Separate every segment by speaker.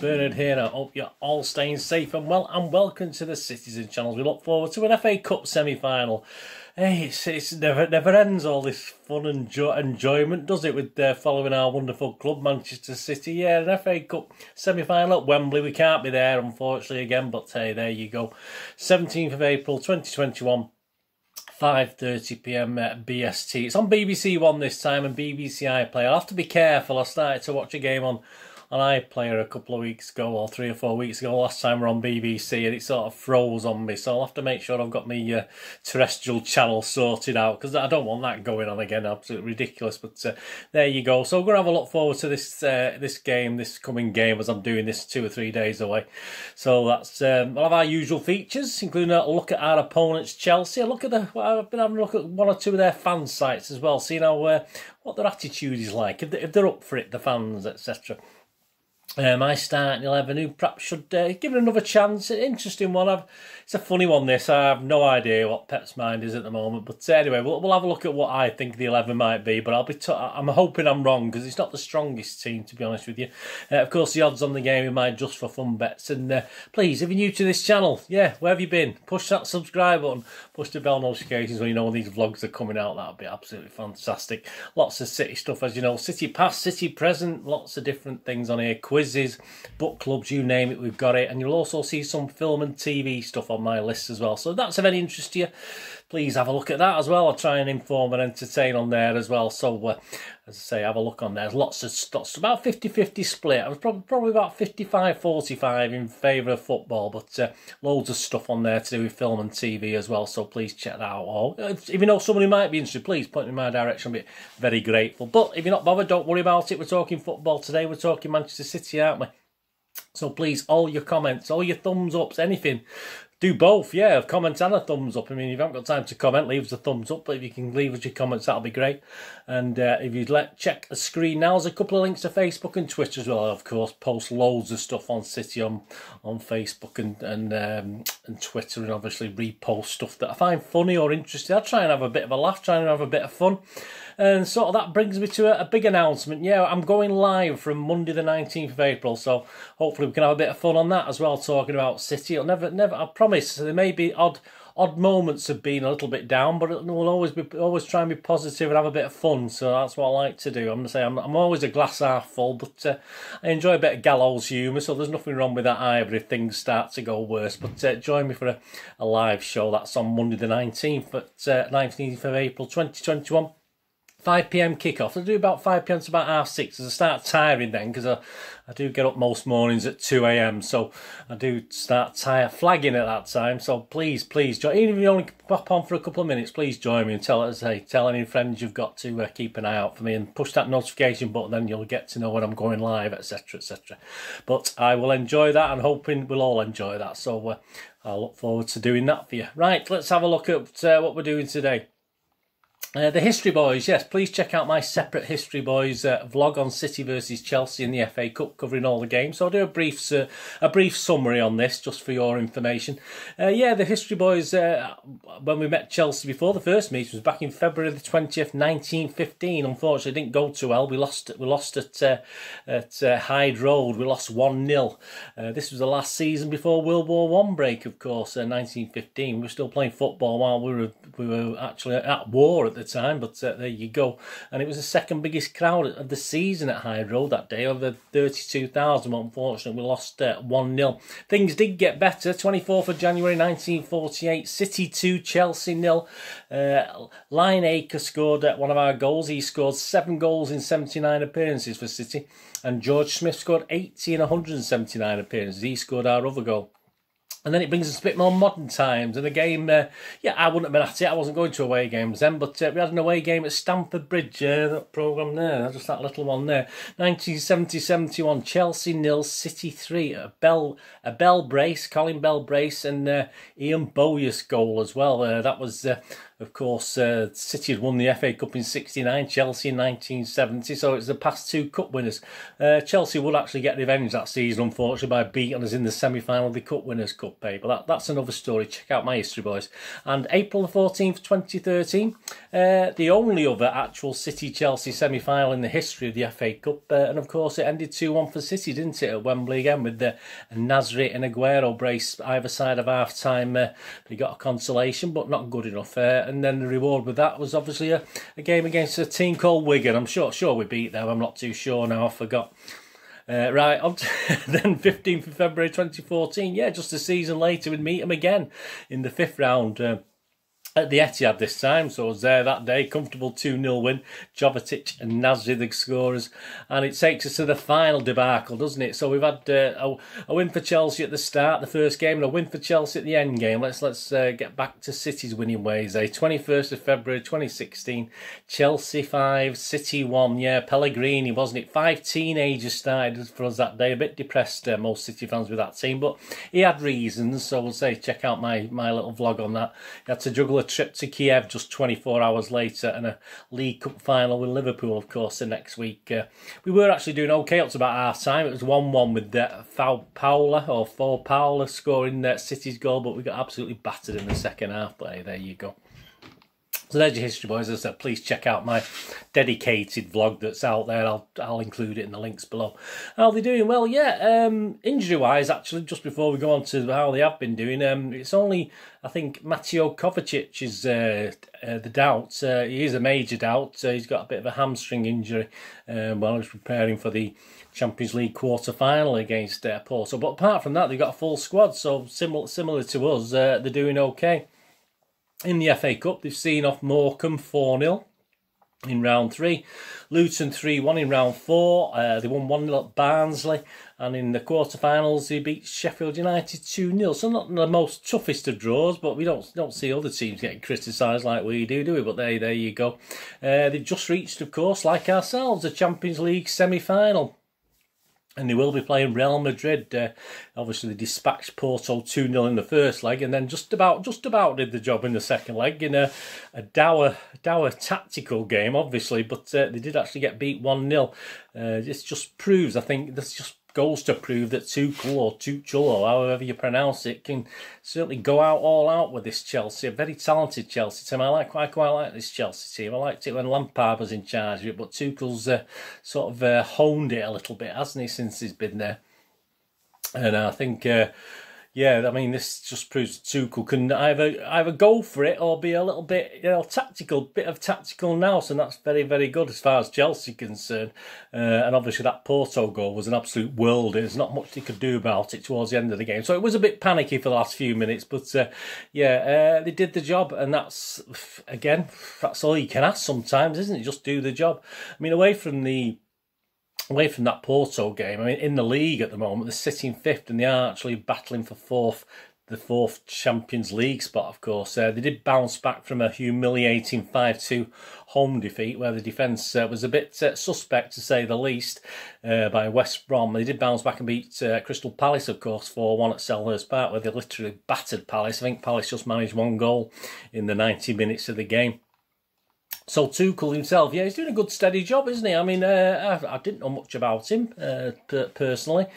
Speaker 1: Bernard here. I hope you're all staying safe and well, and welcome to the Citizen Channel. We look forward to an FA Cup semi-final. Hey, it never ends, all this fun and enjoyment, does it, with following our wonderful club, Manchester City. Yeah, an FA Cup semi-final at Wembley. We can't be there, unfortunately, again, but hey, there you go. 17th of April, 2021. 5:30 PM BST. It's on BBC One this time and BBC iPlayer. I'll have to be careful. I started to watch a game on iPlayer a couple of weeks ago, or 3 or 4 weeks ago. Last time we're on BBC and it sort of froze on me, so I'll have to make sure I've got my terrestrial channel sorted out, because I don't want that going on again. Absolutely ridiculous. But there you go. So we're going to have a look forward to this coming game, as I'm doing this 2 or 3 days away. So that's we'll have our usual features, including a look at our opponents, Chelsea. I've been having a look at 1 or 2 of their fan sites as well, seeing how what their attitude is like, if they're up for it, the fans, etc. My starting 11, who perhaps should give it another chance. An interesting one. It's a funny one, this. I have no idea what Pep's mind is at the moment. But anyway, we'll have a look at what I think the 11 might be. But I'm hoping I'm wrong, because it's not the strongest team, to be honest with you. Of course, the odds on the game are mine just for fun bets. And please, if you're new to this channel, where have you been? Push that subscribe button. Push the bell notifications when you know when these vlogs are coming out. That would be absolutely fantastic. Lots of City stuff, as you know. City past, City present. Lots of different things on here. Quizzes, book clubs, you name it, we've got it. And you'll also see some film and TV stuff on my list as well. So if that's of any interest to you, please have a look at that as well. I'll try and inform and entertain on there as well. So as I say, have a look on there. There's lots of stuff. About 50-50 split. I was probably about 55-45 in favour of football, but loads of stuff on there to do with film and TV as well. So please check that out. Or if you know someone who might be interested, please point in my direction. I'll be very grateful. But if you're not bothered, don't worry about it. We're talking football today. We're talking Manchester City, aren't we? So please, all your comments, all your thumbs ups, anything. Do both, a comment and a thumbs up. I mean, if you haven't got time to comment, leave us a thumbs up. But if you can leave us your comments, that'll be great. And if you'd check the screen now, there's a couple of links to Facebook and Twitter as well. I, of course, post loads of stuff on City on Facebook and Twitter, and obviously repost stuff that I find funny or interesting. I try and have a bit of a laugh, try and have a bit of fun. And sort of that brings me to a big announcement. I'm going live from Monday the 19th of April, so hopefully we can have a bit of fun on that as well, talking about City. I promise, there may be odd moments of being a little bit down, but we'll always try and be positive and have a bit of fun. So that's what I like to do. I'm going to say I'm always a glass half full, but I enjoy a bit of gallows humour, so there's nothing wrong with that either if things start to go worse. But join me for a live show. That's on Monday the 19th, 19th of April 2021. 5 PM kickoff. I do about 5 PM to about 6:30, as I start tiring then, because I do get up most mornings at 2 AM, so I do start flagging at that time. So please join. Even if you only pop on for a couple of minutes, please join me and tell any friends you've got to keep an eye out for me, and push that notification button, then you'll get to know when I'm going live, etc, etc. But I will enjoy that, and hoping we'll all enjoy that. So I look forward to doing that for you. Right, let's have a look at what we're doing today. The History Boys, yes, please check out my separate History Boys vlog on City versus Chelsea in the FA Cup, covering all the games. So I'll do a brief summary on this, just for your information. The History Boys, when we met Chelsea before, the first meeting was back in February the 20th, 1915. Unfortunately, it didn't go too well. We lost at Hyde Road. We lost 1-0. This was the last season before World War I break, of course, 1915. We were still playing football while we were actually at war at the time, but there you go. And it was the second biggest crowd of the season at Hyde Road that day, over 32,000. But unfortunately, we lost 1-0. Things did get better. 24th of January 1948, City 2, Chelsea 0. Lineacre scored one of our goals. He scored 7 goals in 79 appearances for City, and George Smith scored 80 in 179 appearances. He scored our other goal. And then it brings us a bit more modern times. And the game, I wouldn't have been at it. I wasn't going to away games then. But we had an away game at Stamford Bridge, that programme there. Just that little one there. 1970-71, Chelsea 0, City 3. A Bell brace, Colin Bell brace, and Ian Bowyer's goal as well. That was... Of course, City had won the FA Cup in '69, Chelsea in 1970, so it's the past 2 cup winners. Chelsea would actually get revenge that season, unfortunately, by beating us in the semi-final of the Cup Winners' Cup. Cup, but that's another story. Check out my history, boys. And April the 14th, 2013, the only other actual City-Chelsea semi-final in the history of the FA Cup, and of course it ended 2-1 for City, didn't it, at Wembley again, with the Nasri and Aguero brace either side of half-time. They got a consolation, but not good enough. And then the reward with that was obviously a game against a team called Wigan. I'm sure we beat them. I'm not too sure now. I forgot. Right, on to then 15th of February 2014. Yeah, just a season later, we'd meet them again in the 5th round. At the Etihad this time, so I was there that day. Comfortable 2-0 win. Jovetic and Nasri the scorers, and it takes us to the final debacle, doesn't it? So we've had a win for Chelsea at the start, the first game, and a win for Chelsea at the end game. Let's get back to City's winning ways. 21st of February 2016, Chelsea 5, City 1. Yeah, Pellegrini, wasn't it? 5 teenagers started for us that day. A bit depressed, most City fans with that team, but he had reasons. So we'll say check out my little vlog on that. He had to juggle a trip to Kiev just 24 hours later, and a League Cup final with Liverpool, of course, the next week. We were actually doing okay up to about half time. It was 1-1 with Paula scoring City's goal, but we got absolutely battered in the second half. But hey, there you go. So there's your history, boys. As I said, please check out my dedicated vlog that's out there. I'll include it in the links below. How are they doing? Well, yeah, injury-wise, actually, just before we go on to how they have been doing, it's only, I think, Mateo Kovacic is the doubt. He is a major doubt. He's got a bit of a hamstring injury while he's preparing for the Champions League quarter-final against Porto. But apart from that, they've got a full squad, so similar to us, they're doing okay. In the FA Cup, they've seen off Morecambe 4-0 in round 3. Luton 3-1 in round 4. They won 1-0 at Barnsley. And in the quarterfinals, they beat Sheffield United 2-0. So not the most toughest of draws, but we don't see other teams getting criticised like we do we? But there you go. They've just reached, of course, like ourselves, the Champions League semi-final. And they will be playing Real Madrid. Obviously, they dispatched Porto 2-0 in the first leg, and then just about did the job in the second leg in a dour tactical game, obviously. But they did actually get beat 1-0. This just proves, I think, this just goes to prove that Tuchel, or however you pronounce it, can certainly go all out with this Chelsea. A very talented Chelsea team. I quite like this Chelsea team. I liked it when Lampard was in charge of it, but Tuchel's sort of honed it a little bit, hasn't he, since he's been there? And I think, yeah, I mean, this just proves that Tuchel can either go for it or be a little bit, bit of tactical nous, and that's very, very good as far as Chelsea are concerned. And obviously that Porto goal was an absolute world. There's not much they could do about it towards the end of the game. So it was a bit panicky for the last few minutes, but yeah, they did the job, and that's, again, that's all you can ask sometimes, isn't it? Just do the job. I mean, away from that Porto game, I mean, in the league at the moment, they're sitting 5th, and they are actually battling for the fourth Champions League spot, of course. They did bounce back from a humiliating 5-2 home defeat, where the defence was a bit suspect, to say the least, by West Brom. They did bounce back and beat Crystal Palace, of course, 4-1 at Selhurst Park, where they literally battered Palace. I think Palace just managed 1 goal in the 90 minutes of the game. So Tuchel himself, yeah, he's doing a good steady job, isn't he? I mean, I didn't know much about him personally.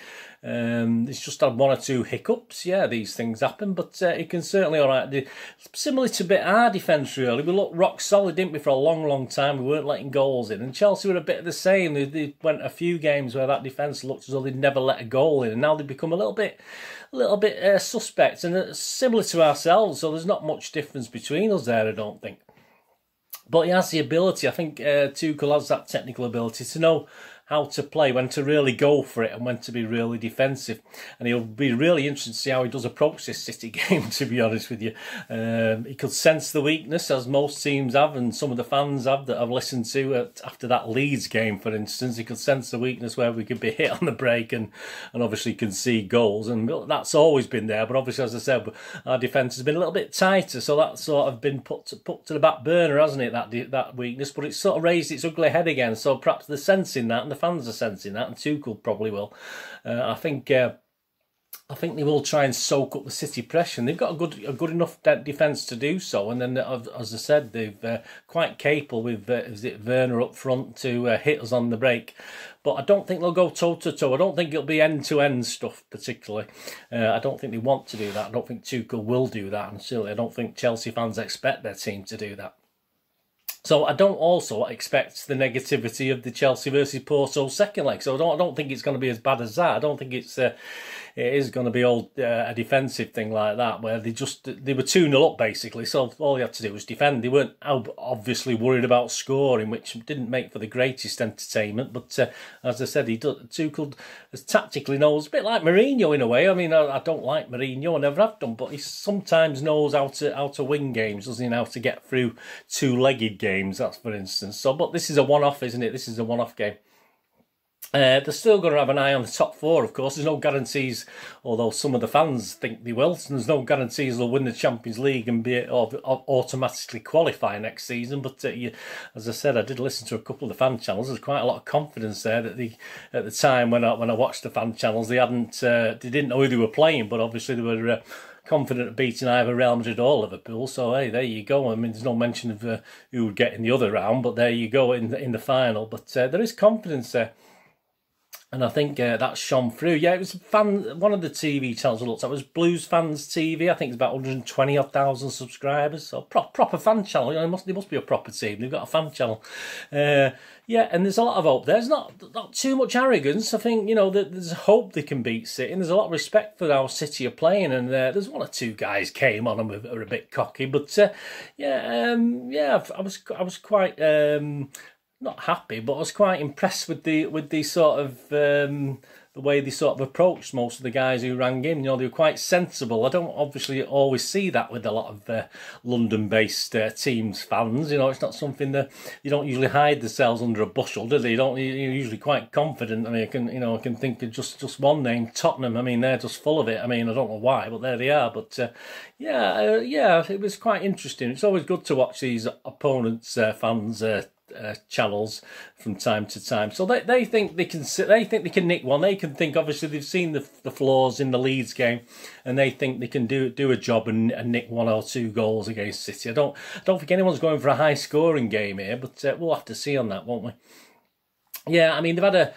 Speaker 1: He's just had 1 or 2 hiccups. Yeah, these things happen, but he can certainly all right. Similar to a bit our defence, really. We looked rock solid, didn't we, for a long time. We weren't letting goals in, and Chelsea were a bit of the same. They went a few games where that defence looked as though they'd never let a goal in, and now they've become a little bit suspect, and similar to ourselves. So there's not much difference between us there, I don't think. But he has the ability, I think Tuchel has that technical ability to know how to play, when to really go for it and when to be really defensive. And he'll be really interested to see how he does approach this City game, to be honest with you. He could sense the weakness, as most teams have, and some of the fans have that I've listened to after that Leeds game, for instance. He could sense the weakness where we could be hit on the break and obviously concede goals. And that's always been there. But obviously, as I said, our defence has been a little bit tighter. So that's sort of been put to the back burner, hasn't it, that weakness? But it's sort of raised its ugly head again. So perhaps they're sensing that, and the fans are sensing that, and Tuchel probably will. I think I think they will try and soak up the City pressure, and they've got a good enough defence to do so. And then, as I said, they've quite capable with is it Werner up front to hit us on the break. But I don't think they'll go toe-to-toe. I don't think it'll be end-to-end stuff, particularly. I don't think they want to do that. I don't think Tuchel will do that. And certainly I don't think Chelsea fans expect their team to do that. So I don't also expect the negativity of the Chelsea versus Porto second leg. So I don't think it's going to be as bad as that. I don't think it is going to be all a defensive thing like that, where they were 2-0 up basically. So all they had to do was defend. They weren't obviously worried about scoring, which didn't make for the greatest entertainment. But as I said, Tuchel tactically knows, a bit like Mourinho in a way. I mean, I don't like Mourinho, I never have done, but he sometimes knows how to win games, doesn't he? How to get through two-legged games. That's for instance. So, but this is a one-off, isn't it? This is a one-off game. They're still going to have an eye on the top four, of course. There's no guarantees, although some of the fans think they will. So there's no guarantees they'll win the Champions League and be or automatically qualify next season. But as I said, I did listen to a couple of the fan channels. There's quite a lot of confidence there that at the time when I watched the fan channels, they didn't know who they were playing, but obviously they were confident of beating either Real Madrid or Liverpool. So hey, there you go. I mean, there's no mention of who would get in the other round, but there you go in the final. But there is confidence there. And I think that shone through. Yeah, it was one of the TV channels I looked at was Blues Fans TV. I think it's about 120,000 subscribers. So proper fan channel. You know, they must be a proper team. They've got a fan channel. Yeah, and there's a lot of hope. There's not too much arrogance. I think, you know, there's hope they can beat City, and there's a lot of respect for how City are playing. And there's one or two guys came on them who are a bit cocky, but I was quite. Not happy, but I was quite impressed with the sort of the way they sort of approached most of the guys who rang in. You know, they were quite sensible. I don't obviously always see that with a lot of London-based teams fans. You know, it's not something that you don't usually hide themselves under a bushel, do they? You're usually quite confident. I mean, I can think of just one name, Tottenham. I mean, they're just full of it. I mean, I don't know why, but there they are. But yeah, it was quite interesting. It's always good to watch these opponents' fans. Channels from time to time, so they think they can nick one. They can think, obviously they've seen the flaws in the Leeds game, and they think they can do a job and nick 1 or 2 goals against City. I don't think anyone's going for a high scoring game here, but we'll have to see on that, won't we? Yeah, I mean, they had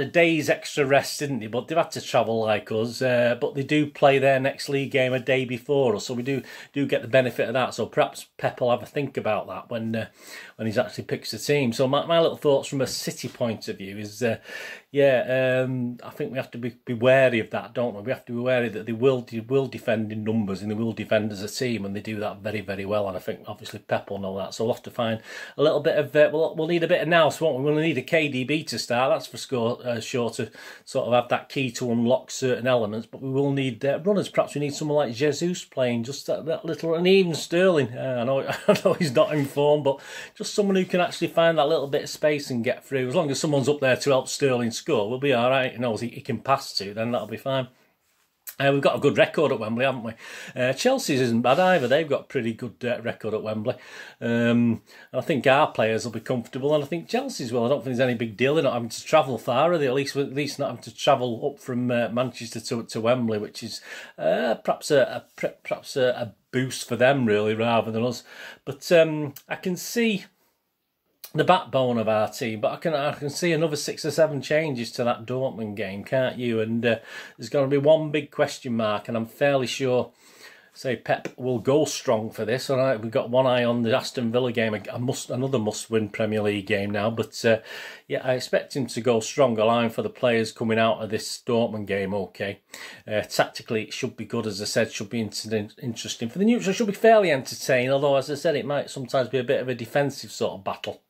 Speaker 1: a day's extra rest, didn't they? But they've had to travel like us. But they do play their next league game a day before us, so we do get the benefit of that. So perhaps Pep will have a think about that when he's actually picks the team. So my little thoughts from a City point of view is, I think we have to be wary of that, don't we? We have to be wary that they will defend in numbers and they will defend as a team, and they do that very, very well. And I think obviously Pep will know that. So we'll have to find a little bit of we'll need a bit of nous, won't we? We'll need a KDB to start. That's for sure to sort of have that key to unlock certain elements. But we will need runners. Perhaps we need someone like Jesus playing just that little, and even Sterling. I know he's not in form, but just someone who can actually find that little bit of space and get through. As long as someone's up there to help Sterling score, we'll be all right. You know, he can pass to, then that'll be fine. We've got a good record at Wembley, haven't we? Chelsea's isn't bad either. They've got a pretty good record at Wembley. I think our players will be comfortable, and I think Chelsea's will. I don't think there's any big deal. They're not having to travel far, are they? At least not having to travel up from Manchester to Wembley, which is perhaps a boost for them, really, rather than us. But I can see the backbone of our team, but I can see another 6 or 7 changes to that Dortmund game, can't you? And there's going to be one big question mark, and I'm fairly sure, say, Pep will go strong for this. All right, we've got one eye on the Aston Villa game, another must-win Premier League game now. But yeah, I expect him to go strong, allowing for the players coming out of this Dortmund game. Okay, tactically it should be good, as I said, should be interesting for the neutral. It should be fairly entertaining, although, as I said, it might sometimes be a bit of a defensive sort of battle.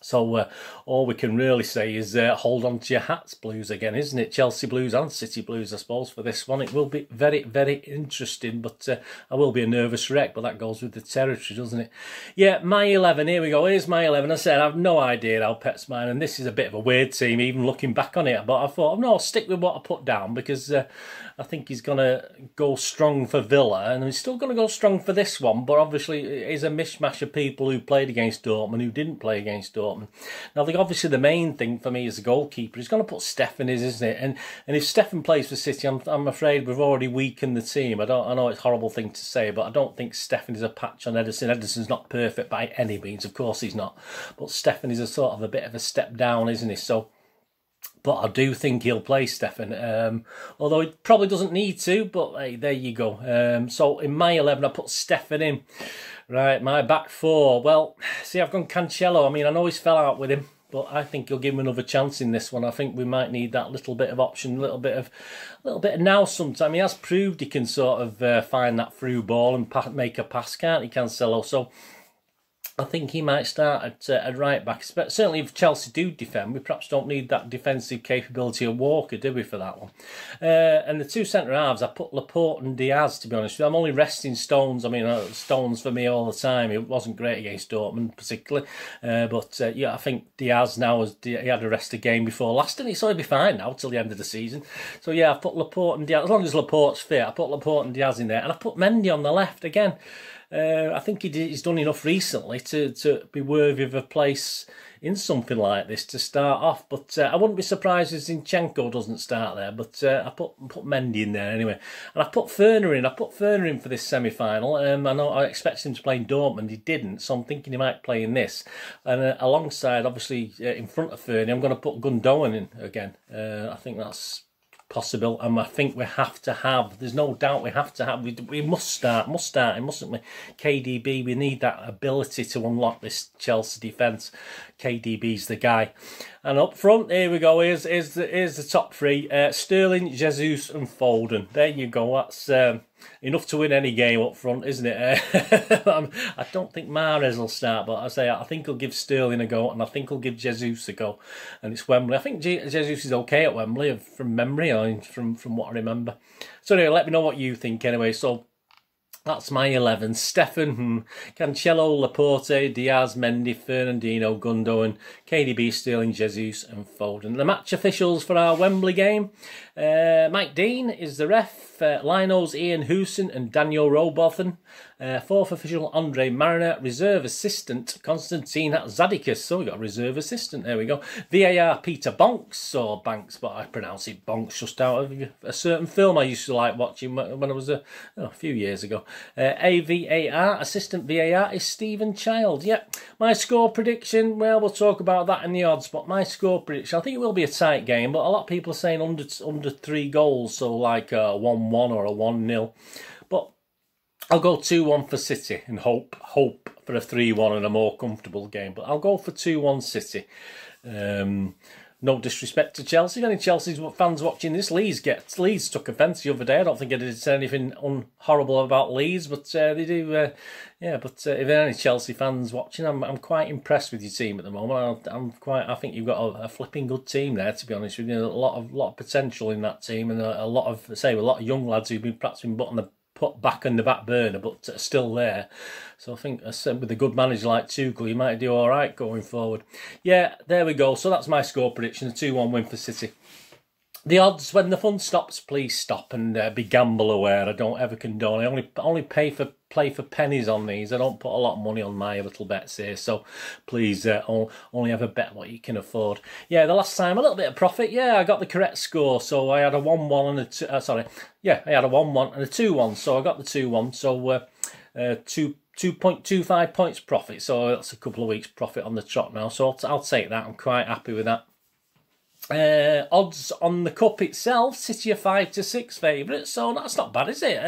Speaker 1: So all we can really say is hold on to your hats, Blues, again, isn't it? Chelsea Blues and City Blues, I suppose, for this one. It will be very, very interesting, but I will be a nervous wreck, but that goes with the territory, doesn't it? Yeah, my 11, here we go. Here's my 11. I said I have no idea how Pep's mine, and this is a bit of a weird team, even looking back on it, but I thought, no, I'll stick with what I put down, because I think he's going to go strong for Villa, and he's still going to go strong for this one, but obviously it is a mishmash of people who played against Dortmund, who didn't play against Dortmund. Dortmund. Now, obviously, the main thing for me as a goalkeeper is going to put Stefan in, isn't it? And if Stefan plays for City, I'm afraid we've already weakened the team. I know it's a horrible thing to say, but I don't think Stefan is a patch on Ederson. Ederson's not perfect by any means, of course he's not. But Stefan is a bit of a step down, isn't he? So, but I do think he'll play Stefan, although he probably doesn't need to, but hey, there you go. So in my 11, I put Stefan in. Right, my back four. Well, see, I've gone Cancelo. I mean, I know he's fell out with him, but I think he'll give him another chance in this one. I think we might need that little bit of option, a little bit of now sometime. He has proved he can sort of find that through ball and make a pass, can't he, Cancelo? So I think he might start at right back. But certainly if Chelsea do defend, we perhaps don't need that defensive capability of Walker, do we, for that one? And the two centre-halves, I put Laporte and Diaz, to be honest with you. I'm only resting Stones. I mean, Stones for me all the time. It wasn't great against Dortmund, particularly. Yeah, I think Diaz now, he had a rested game before last, and he'll be fine now till the end of the season. So yeah, I've put Laporte and Diaz. As long as Laporte's fit, I put Laporte and Diaz in there. And I put Mendy on the left again. I think he's done enough recently to be worthy of a place in something like this to start off. But I wouldn't be surprised if Zinchenko doesn't start there. But I put Mendy in there anyway. And I put Ferner in. I put Ferner in for this semi-final. I know I expected him to play in Dortmund. He didn't. So I'm thinking he might play in this. And alongside, obviously, in front of Ferner, I'm going to put Gundogan in again. I think that's possible, and I think we have to have, there's no doubt we have to have, we must start him, mustn't we? KDB, we need that ability to unlock this Chelsea defence. KDB's the guy. And up front, here we go, here's the top three, Sterling, Jesus and Foden. There you go, that's enough to win any game up front, isn't it? I don't think Mahrez will start, but I think he'll give Sterling a go, and I think he'll give Jesus a go. And it's Wembley. I think Jesus is okay at Wembley, from memory, from what I remember. So anyway, let me know what you think anyway. So that's my 11. Stefan, Cancelo, Laporte, Diaz, Mendy, Fernandinho, Gundogan, KDB, Sterling, Jesus and Foden. The match officials for our Wembley game. Mike Dean is the ref. Linos, Ian Hooson and Daniel Robotham. Fourth official, Andre Mariner. Reserve assistant, Konstantin Zadikas. So we got a reserve assistant. There we go. VAR, Peter Bonks, or Banks, but I pronounce it Bonks just out of a certain film I used to like watching when I was a few years ago. AVAR, assistant VAR, is Stephen Child. Yep. My score prediction, well, we'll talk about that in the odds, but my score prediction, I think it will be a tight game, but a lot of people are saying under 3 goals, so like 1-1 or a 1-0. But I'll go 2-1 for City and hope for a 3-1 and a more comfortable game. But I'll go for 2-1 City. No disrespect to Chelsea. If any Chelsea fans watching this, Leeds took offence the other day. I don't think I did say anything horrible about Leeds, but they do. Yeah, but if there are any Chelsea fans watching, I'm quite impressed with your team at the moment. I think you've got a flipping good team there. To be honest with you, a lot of potential in that team, and a lot of young lads who've been put back on the back burner, but still there. So I think with a good manager like Tuchel, you might do all right going forward. Yeah, there we go. So that's my score prediction, a 2-1 win for City. The odds, when the fun stops, please stop and be gamble aware. I don't ever condone. I only play for pennies on these. I don't put a lot of money on my little bets here. So please only have a bet what you can afford. Yeah, the last time a little bit of profit. Yeah, I got the correct score. So I had a 1-1 and I had a 1-1 and a 2-1. So I got the 2-1. So 2.25 points profit. So that's a couple of weeks profit on the trot now. So I'll take that. I'm quite happy with that. Odds on the cup itself, City are 5-6 favourites, so that's not bad, is it?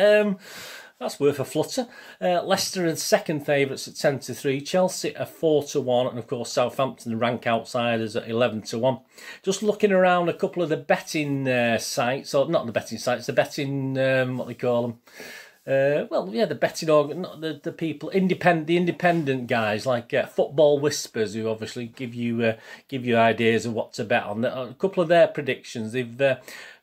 Speaker 1: That's worth a flutter. Leicester are second favourites at 10-3, Chelsea are 4-1, and of course Southampton rank outsiders at 11-1. Just looking around a couple of the betting sites, or not the betting sites, the betting what they call them. The betting the people, the independent guys like Football Whispers, who obviously give you ideas of what to bet on. A couple of their predictions, they've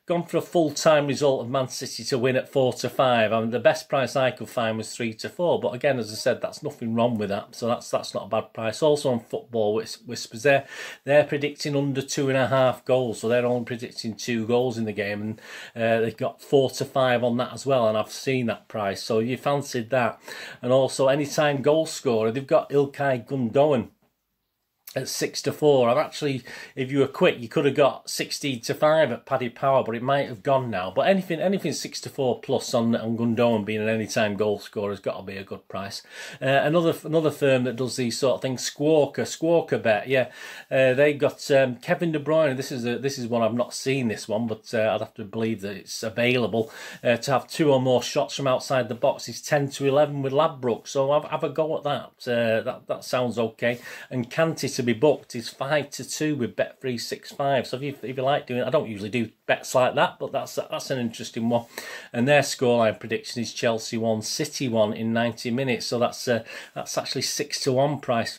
Speaker 1: gone for a full-time result of Man City to win at 4-5. I mean, the best price I could find was 3-4. But again, as I said, that's nothing wrong with that. So that's not a bad price. Also on Football Whispers, they're predicting under 2.5 goals. So they're only predicting 2 goals in the game, and they've got 4-5 on that as well. And I've seen that price. So you fancied that. And also anytime goal scorer, they've got Ilkay Gundogan at 6-4. I've actually, if you were quick, you could have got 16-5 at Paddy Power, but it might have gone now. But anything 6-4 plus on Gundogan being an anytime goal scorer has got to be a good price. Another firm that does these sort of things, Squawker Bet, yeah, they got Kevin De Bruyne. This is one I've not seen this one, but I'd have to believe that it's available to have 2 or more shots from outside the box. Is 10-11 with Ladbroke, so have a go at that. That sounds okay. And Kanté to be booked is 5-2 with Bet365. So if you like doing it, I don't usually do bets like that, but that's an interesting one. And their scoreline prediction is Chelsea 1, City 1 in 90 minutes. So that's actually 6-1 price.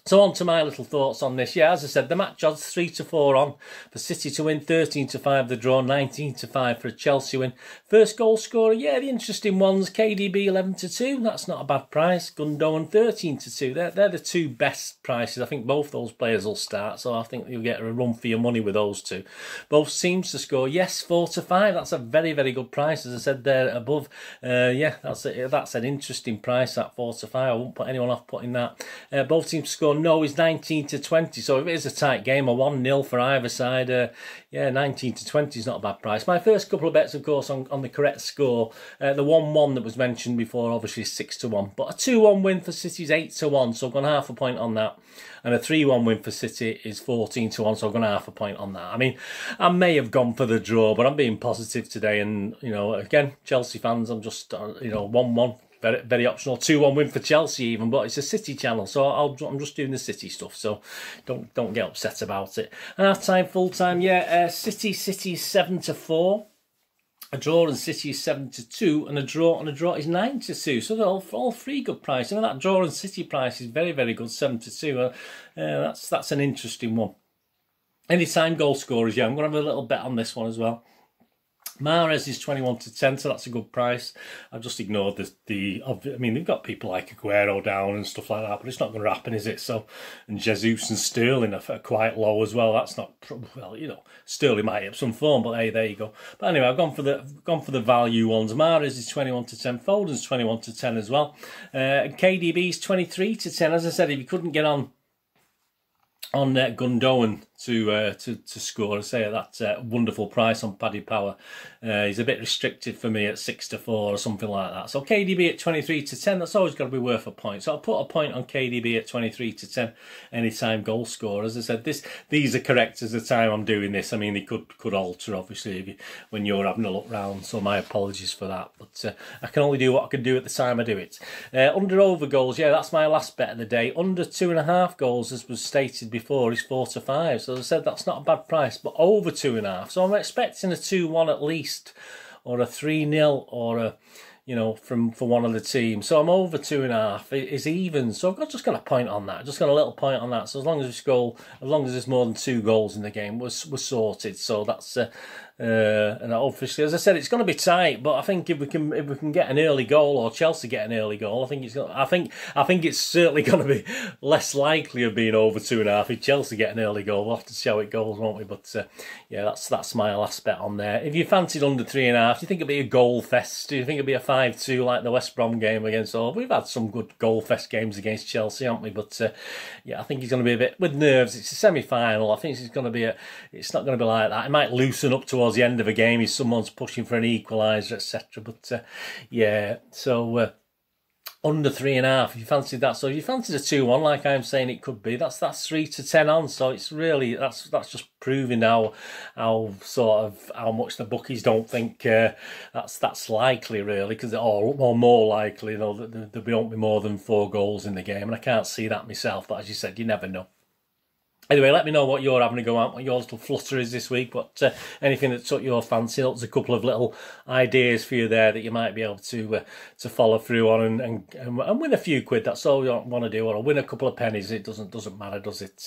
Speaker 1: So on to my little thoughts on this. Yeah, as I said, the match odds 3-4 on for City to win, 13-5 the draw, 19-5 for a Chelsea win. First goal scorer, yeah, the interesting ones, KDB 11-2, that's not a bad price. Gundogan 13-2, they're the 2 best prices. I think both those players will start, so I think you'll get a run for your money with those 2. Both teams to score, yes, 4-5, that's a very, very good price, as I said there above. Yeah, that's an interesting price, that 4-5. I won't put anyone off putting that. Both teams score no is 19-20, so if it is a tight game, a 1-0 for either side, yeah, 19-20 is not a bad price. My first couple of bets, of course, on the correct score, the 1-1 that was mentioned before, obviously 6-1, but a 2-1 win for City is 8-1, so I've gone half a point on that, and a 3-1 win for City is 14-1, so I've gone half a point on that. I mean, I may have gone for the draw, but I'm being positive today, and, you know, again, Chelsea fans, I'm just, you know, 1-1. Very, very optional. 2-1 win for Chelsea even, but it's a City channel, so I'm just doing the City stuff, so don't get upset about it. Half time, full time, yeah. City 7-4. A draw and City is 7-2, and a draw is 9-2. So they're all 3 good prices. I mean, that draw and City price is very, very good, 7-2. That's an interesting one. Anytime goal scorers, yeah. I'm going to have a little bet on this one as well. Mahrez is 21-10, so that's a good price. I've just ignored I mean, they've got people like Aguero down and stuff like that, but it's not going to happen, is it? So, and Jesus and Sterling are quite low as well. That's not, well, you know, Sterling might have some form, but hey, there you go. But anyway, I've gone for the value ones. Mahrez is 21-10, Foden's 21-10 as well. KDB is 23-10. As I said, if you couldn't get on Gundogan to score, I say at that wonderful price on Paddy Power, he's a bit restricted for me at 6-4 or something like that. So KDB at 23-10, that's always got to be worth a point. So I'll put a point on KDB at 23-10 anytime goal scorer. As I said, these are correct as the time I'm doing this. I mean, they could alter obviously when you're having a look round. So my apologies for that, but I can only do what I can do at the time I do it. Under over goals, yeah, that's my last bet of the day. Under 2.5 goals, as was stated before, is 4-5. So as I said, that's not a bad price, but over 2.5. So I'm expecting a 2-1 at least, or a 3-0, or a, you know, for one of the teams. So I'm over 2.5. It's even. So I've just got a point on that. Just got a little point on that. So as long as there's more than 2 goals in the game, we're sorted. So that's and obviously, as I said, it's going to be tight. But I think if we can get an early goal, or Chelsea get an early goal, I think it's certainly going to be less likely of being over 2.5 if Chelsea get an early goal. We'll have to see how it goes, won't we? But yeah, that's my last bet on there. If you fancied under 3.5, do you think it'd be a goal fest? Do you think it'd be a 5-2 like the West Brom game against Hull? We've had some good goal fest games against Chelsea, haven't we? But yeah, I think he's going to be a bit with nerves. It's a semi-final. I think it's going to be it's not going to be like that. It might loosen up towards the end of a game if someone's pushing for an equaliser, etc. But yeah, so under 3.5 if you fancied that. So if you fancied a 2-1 like I'm saying it could be, that's 3-10 on. So it's really that's just proving how much the bookies don't think that's likely, really, because or more likely, you know, that there won't be more than 4 goals in the game, and I can't see that myself. But as you said, you never know. Anyway, let me know what you're having to go out, what your little flutter is this week, but anything that took your fancy. There's a couple of little ideas for you there that you might be able to follow through on and win a few quid. That's all you want to do, or win a couple of pennies. It doesn't matter, does it?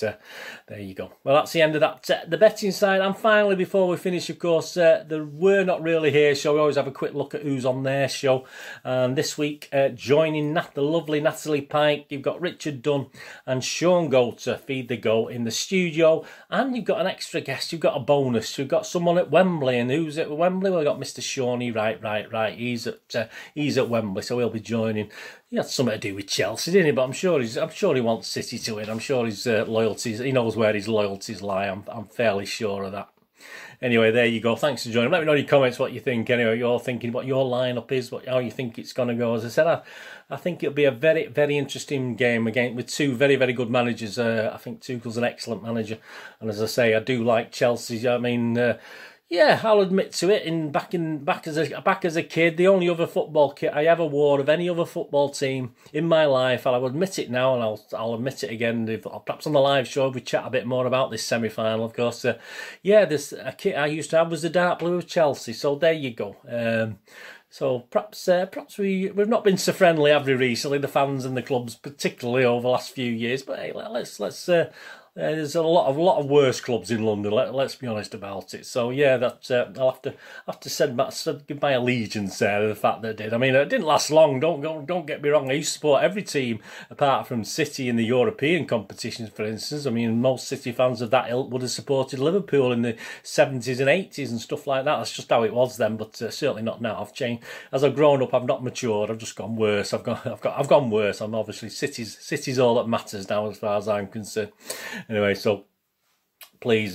Speaker 1: There you go. Well, that's the end of that. The betting side. And finally, before we finish, of course, the We're Not Really Here show. We always have a quick look at who's on their show. And this week, joining the lovely Natalie Pike, you've got Richard Dunn and Sean Goulter, Feed the Goal in the studio, and you've got an extra guest. You've got a bonus. You've got someone at Wembley, and who's at Wembley? Well, we've got Mr. Shawnee. Right. He's at Wembley, so he'll be joining. He had something to do with Chelsea, didn't he? But I'm sure he wants City to win. I'm sure his loyalties. He knows where his loyalties lie. I'm fairly sure of that. Anyway, there you go. Thanks for joining. Let me know in your comments what you think. Anyway, you're thinking what your lineup is, how you think it's going to go. As I said, I think it'll be a very, very interesting game again with two very, very good managers. I think Tuchel's an excellent manager, and as I say, I do like Chelsea. I mean. Yeah, I'll admit to it. Back as a kid, the only other football kit I ever wore of any other football team in my life, and I will admit it now, and I'll admit it again. Perhaps on the live show, we chat a bit more about this semi-final. Of course, yeah, a kit I used to have was the dark blue of Chelsea. So there you go. So perhaps we've not been so friendly, have we, recently, the fans and the clubs, particularly over the last few years. But hey, let's. There's a lot of worse clubs in London. Let's be honest about it. So yeah, I'll have to give my allegiance there to the fact that it did. I mean, it didn't last long. Don't get me wrong. I used to support every team apart from City in the European competitions, for instance. I mean, most City fans of that ilk would have supported Liverpool in the 70s and 80s and stuff like that. That's just how it was then, but certainly not now. I've changed as I've grown up. I've not matured. I've just gone worse. I've gone worse. I'm obviously City's all that matters now, as far as I'm concerned. Anyway, so please,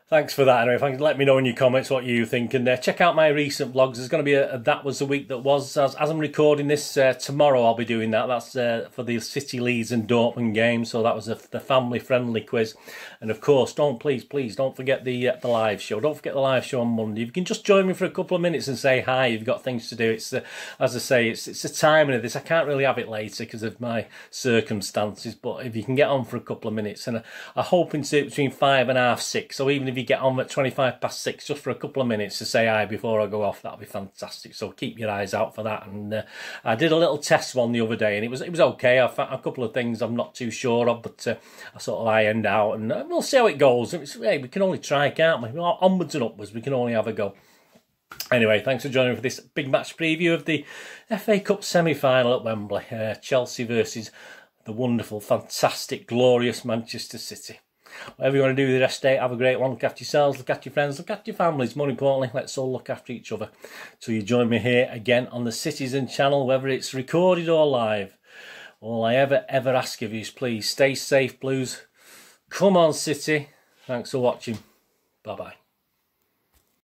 Speaker 1: thanks for that. Anyway, let me know in your comments what you think, and check out my recent vlogs. There's going to be That Was the Week That Was. As I'm recording this tomorrow, I'll be doing that. That's for the City, Leeds and Dortmund game. So that was the family-friendly quiz. And of course, please don't forget the live show. Don't forget the live show on Monday. If you can just join me for a couple of minutes and say hi, you've got things to do. It's as I say, it's the timing of this. I can't really have it later because of my circumstances. But if you can get on for a couple of minutes, and I'm hoping to do it between 5 and half 6. So even if you get on at 25 past 6 just for a couple of minutes to say hi before I go off, that'll be fantastic. So keep your eyes out for that. And I did a little test one the other day, and it was okay. I found a couple of things I'm not too sure of, but I sort of ironed out, and we'll see how it goes. Hey, we can only try, can't we? Onwards and upwards, we can only have a go. Anyway, thanks for joining for this big match preview of the FA Cup semi-final at Wembley. Chelsea versus the wonderful, fantastic, glorious Manchester City. Whatever you want to do with the rest of the day, have a great one. Look after yourselves, look after your friends, look after your families. More importantly, let's all look after each other. So you join me here again on the Citizen channel, whether it's recorded or live. All I ever ask of you is please stay safe, Blues. Come on, City. Thanks for watching. Bye-bye.